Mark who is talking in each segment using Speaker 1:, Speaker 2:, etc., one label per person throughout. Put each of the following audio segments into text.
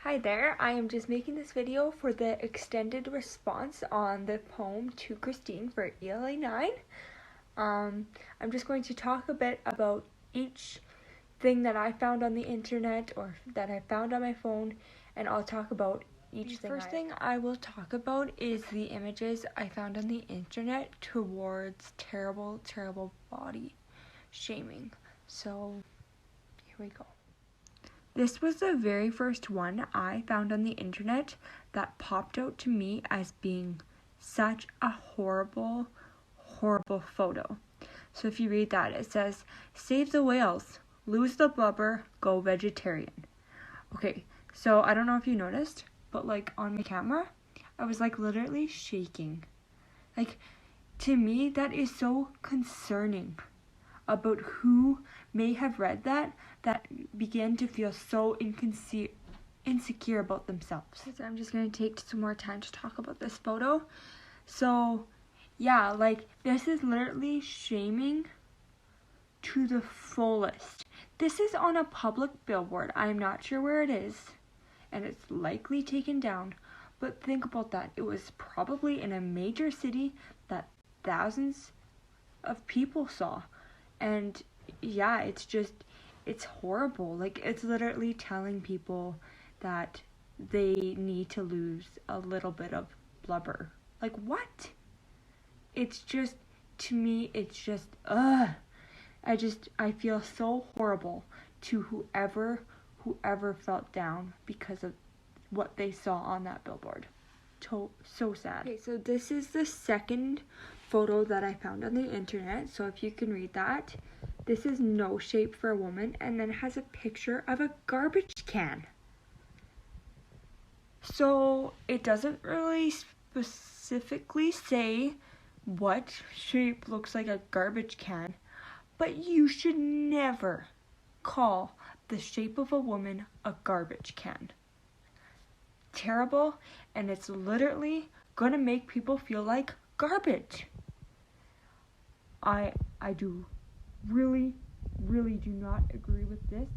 Speaker 1: Hi there, I am just making this video for the extended response on the poem To Christine for ELA 9. I'm just going to talk a bit about each thing that I found on the internet or that I found on my phone, and I'll talk about each thing. The first thing I will talk about is the images I found on the internet towards terrible body shaming. So here we go. This was the very first one I found on the internet that popped out to me as being such a horrible photo. So if you read that, it says, "Save the whales, lose the blubber, go vegetarian." Okay, so I don't know if you noticed, but like on my camera, I was like literally shaking. Like, to me, that is so concerning about who may have read that began to feel so insecure about themselves. So I'm just going to take some more time to talk about this photo. So yeah, like this is literally shaming to the fullest. This is on a public billboard. I'm not sure where it is, and it's likely taken down, but think about that. It was probably in a major city that thousands of people saw. And yeah, it's horrible. Like, it's literally telling people that they need to lose a little bit of blubber. Like, what? It's just, to me, it's just, I feel so horrible to whoever felt down because of what they saw on that billboard. So sad. Okay, so this is the second photo that I found on the internet. So if you can read that, this is no shape for a woman, and then it has a picture of a garbage can. So it doesn't really specifically say what shape looks like a garbage can, but you should never call the shape of a woman a garbage can. Terrible, and it's literally gonna make people feel like garbage. I do really do not agree with this,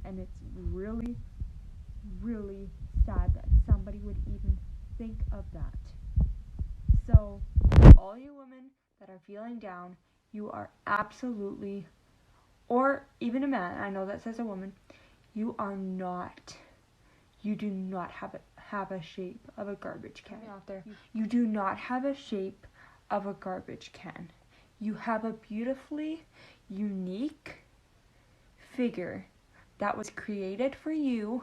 Speaker 1: and it's really sad that somebody would even think of that. So all you women that are feeling down, you are absolutely, or even a man, I know that says a woman, you do not have a shape of a garbage can out there. You do not have a shape of a garbage can. You have a beautifully unique figure that was created for you,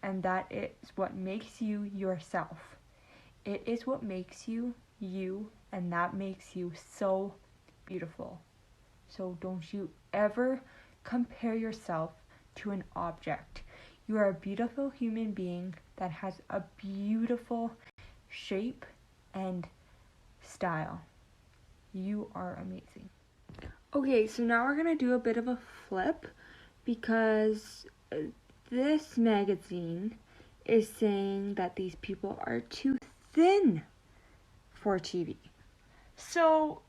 Speaker 1: and that is what makes you yourself. It is what makes you you, and that makes you so beautiful. So don't you ever compare yourself to an object. You are a beautiful human being that has a beautiful shape and style. You are amazing. Okay, so now we're going to do a bit of a flip, because this magazine is saying that these people are too thin for TV. So,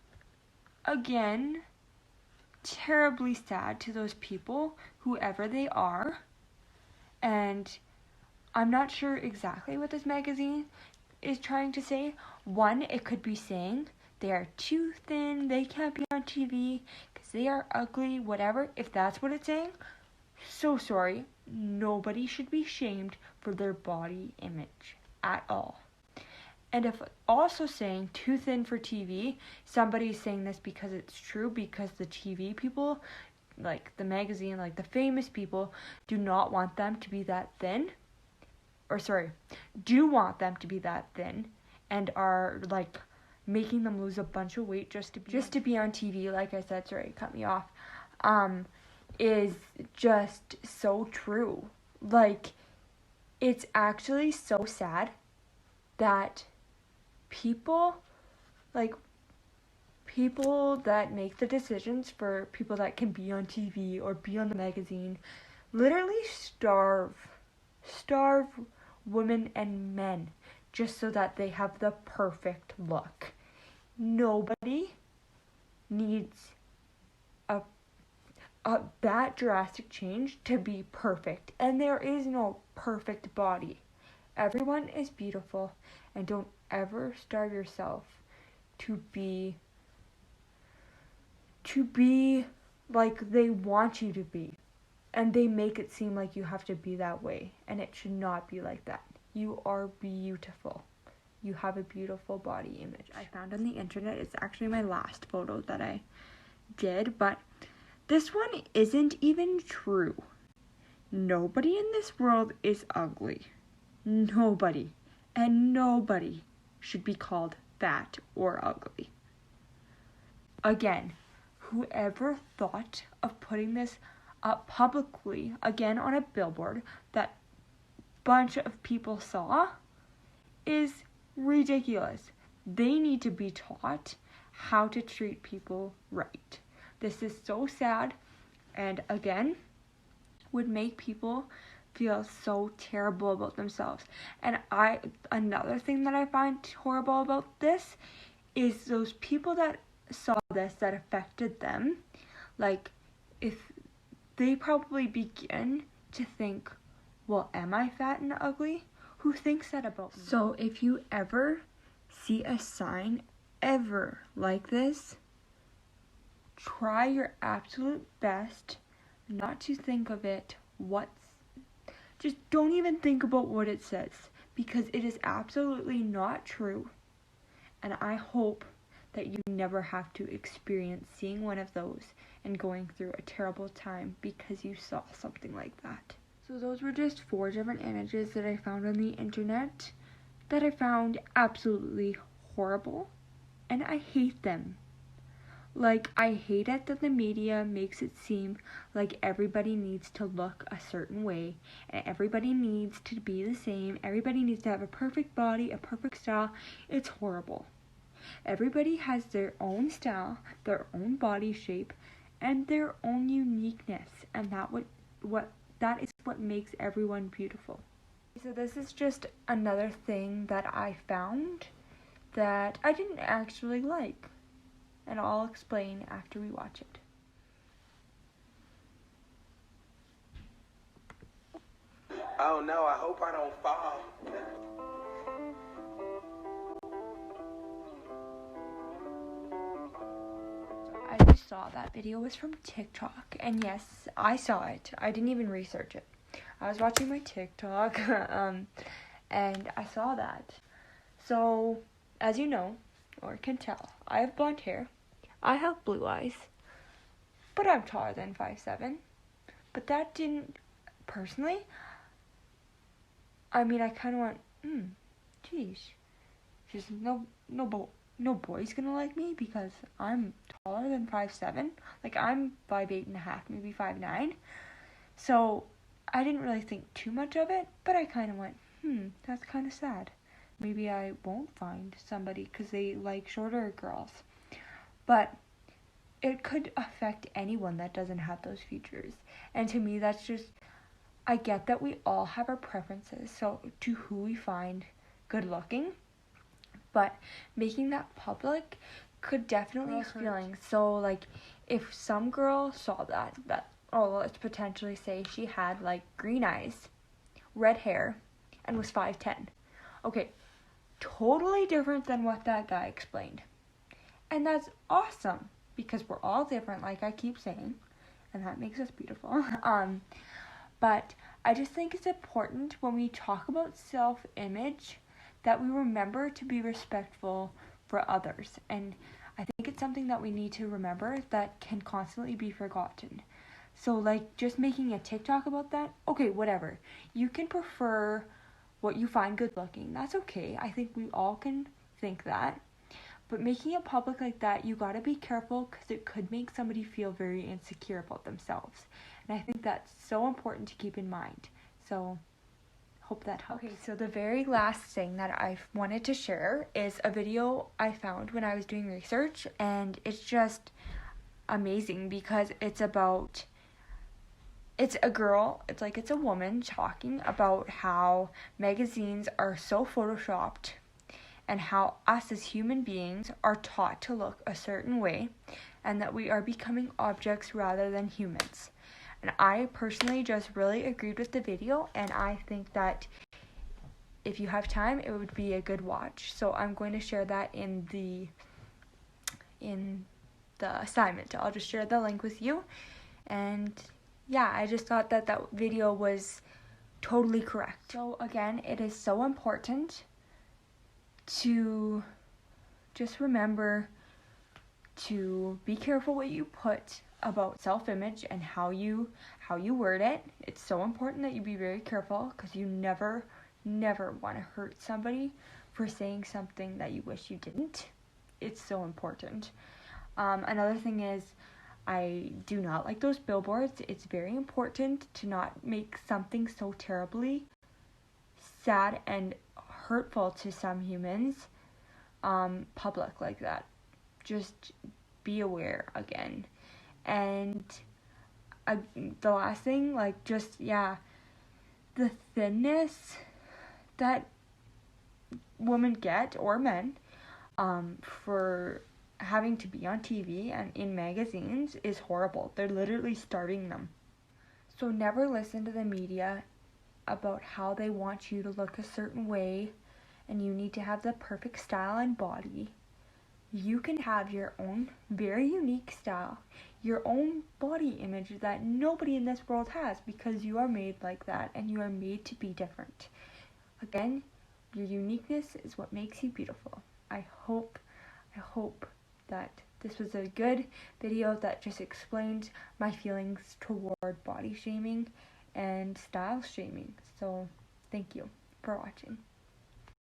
Speaker 1: again, terribly sad to those people, whoever they are. And I'm not sure exactly what this magazine is trying to say. One, it could be saying they are too thin, they can't be on TV because they are ugly, whatever. If that's what it's saying, so sorry. Nobody should be shamed for their body image at all. And if also saying too thin for TV, somebody's saying this because it's true, because the TV people, like the magazine, like the famous people, do not want them to be that thin. Do want them to be that thin, and are like making them lose a bunch of weight just to be on TV, like I said, sorry, cut me off, is just so true. Like, it's actually so sad that people that make the decisions for people that can be on TV or be on the magazine literally starve women and men just so that they have the perfect look. Nobody needs that drastic change to be perfect, and there is no perfect body. Everyone is beautiful, and don't ever starve yourself to be like they want you to be. And they make it seem like you have to be that way, and it should not be like that. You are beautiful. You have a beautiful body image. I found on the internet, it's actually my last photo that I did, but this one isn't even true. Nobody in this world is ugly. Nobody. And nobody should be called fat or ugly. Again, whoever thought of putting this up publicly, again on a billboard, that bunch of people saw, is ridiculous. They need to be taught how to treat people right. This is so sad, and again, would make people feel so terrible about themselves. And another thing that I find horrible about this is those people that saw this, that affected them, like, if they probably begin to think, well, am I fat and ugly? Who thinks that about me? So if you ever see a sign ever like this, try your absolute best not to think of it. Just don't even think about what it says, because it is absolutely not true. And I hope that you never have to experience seeing one of those and going through a terrible time because you saw something like that. So those were just 4 different images that I found on the internet that I found absolutely horrible, and I hate them. Like, I hate it that the media makes it seem like everybody needs to look a certain way, and everybody needs to be the same, everybody needs to have a perfect body, a perfect style. It's horrible. Everybody has their own style, their own body shape, and their own uniqueness, and that is what makes everyone beautiful. So this is just another thing that I found that I didn't actually like, and I'll explain after we watch it.
Speaker 2: Oh no, I hope I don't fall.
Speaker 1: I just saw that video was from TikTok, and yes, I saw it. I didn't even research it. I was watching my TikTok, and I saw that. So, as you know, or can tell, I have blonde hair. I have blue eyes, but I'm taller than 5'7". But that didn't, personally, I mean, I kind of went, geez, just no boy's gonna like me because I'm taller than 5'7". Like, I'm 5'8.5", maybe 5'9". So I didn't really think too much of it, but I kind of went, that's kind of sad. Maybe I won't find somebody because they like shorter girls. But it could affect anyone that doesn't have those features. And to me, that's just, I get that we all have our preferences, so to who we find good looking, but making that public could definitely hurt feelings. So, like, if some girl saw that, let's potentially say she had, like, green eyes, red hair, and was 5'10". Okay, totally different than what that guy explained. And that's awesome, because we're all different, like I keep saying, and that makes us beautiful. But I just think it's important when we talk about self-image that we remember to be respectful for others. And I think it's something that we need to remember that can constantly be forgotten. So, like, just making a TikTok about that, okay, whatever. You can prefer what you find good looking. That's okay. I think we all can think that. But making it public like that, you gotta be careful because it could make somebody feel very insecure about themselves. And I think that's so important to keep in mind. So, hope that helps. Okay, so the very last thing that I wanted to share is a video I found when I was doing research. And it's just amazing because it's a woman talking about how magazines are so photoshopped and how us as human beings are taught to look a certain way and that we are becoming objects rather than humans. And I personally just really agreed with the video, and I think that if you have time, it would be a good watch. So I'm going to share that in the assignment. I'll just share the link with you. And yeah, I just thought that that video was totally correct. So again, it is so important to just remember to be careful what you put about self-image and how you word it. It's so important that you be very careful, because you never want to hurt somebody for saying something that you wish you didn't. It's so important. Another thing is, I do not like those billboards. It's very important to not make something so terribly sad and hurtful to some humans public like that. Just be aware again. And the last thing, like, just, yeah, the thinness that women get, or men, for having to be on TV and in magazines is horrible. They're literally starving them. So never listen to the media about how they want you to look a certain way and you need to have the perfect style and body. You can have your own very unique style, your own body image that nobody in this world has, because you are made like that and you are made to be different. Again, your uniqueness is what makes you beautiful. I hope that this was a good video that just explained my feelings toward body shaming and style shaming. So thank you for watching.